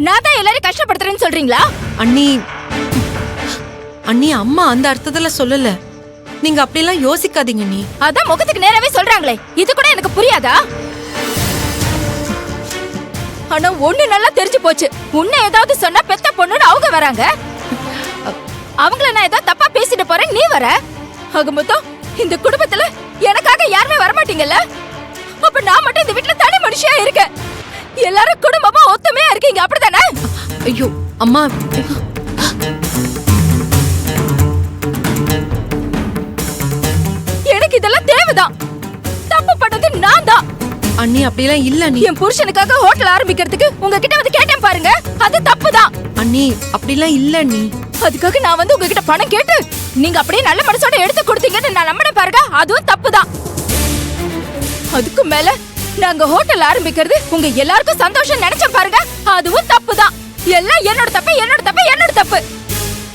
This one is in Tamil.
நான் தான் எல்லாரும் கஷ்டப்படுத்துறேன்னு சொல்றீங்களா? அண்ணி அண்ணி அம்மா அந்த அர்த்தத்துல சொல்லல. நீங்க அப்படிலாம் யோசிக்காதீங்க நீ. அதான் முகத்துக்கு நேராவே சொல்றாங்களே, இது கூட எனக்கு புரியாதா? ஆனா ஒண்ணு நல்லா தெரிஞ்சு போச்சு, உன்னை ஏதாவது சொன்னா பெத்த பொண்ணுன்னு அவங்க வராங்க. அவங்கள நான் ஏதாவது தப்பா பேசிட்டு போறேன், நீ வர. ஆக மொத்தம் இந்த குடும்பத்துல எனக்காக யாருமே வரமாட்டீங்கல்ல? அப்ப நான் மட்டும் இந்த வீட்டுல தனி மனுஷியா இருக்கேன். எல்லாரும் குடும்பமா ஒத்துமையா இருக்கீங்க, அப்படிதானே? ஐயோ அம்மா, எனக்கு இதெல்லாம் தேவைதான். தப்பு பண்ணது நான் தான். அண்ணி அப்படிலாம் இல்ல நீ. என் புருஷனுக்காக ஹோட்டல் ஆரம்பிக்கிறதுக்கு உங்ககிட்ட வந்து கேட்டேன் பாருங்க, அது தப்புதான். அண்ணி அப்படிலாம் இல்ல நீ. அதுக்காக நான் வந்து உங்ககிட்ட பணம் கேட்டு நீங்க அப்படியே நல்ல மனசோட எடுத்து கொடுத்தீங்கன்னு நான் நம்பினேன் பாருங்க, அதுவும் தப்புதான். அதுக்கு மேல நாங்க ஹோட்டல் ஆரம்பிக்கிறது உங்க எல்லாருக்கும் சந்தோஷம் நினைச்சேன் பாருங்க, அதுவும் தப்புதான். எல்லாம் என்னோட தப்பு, என்னோட தப்பு, என்னோட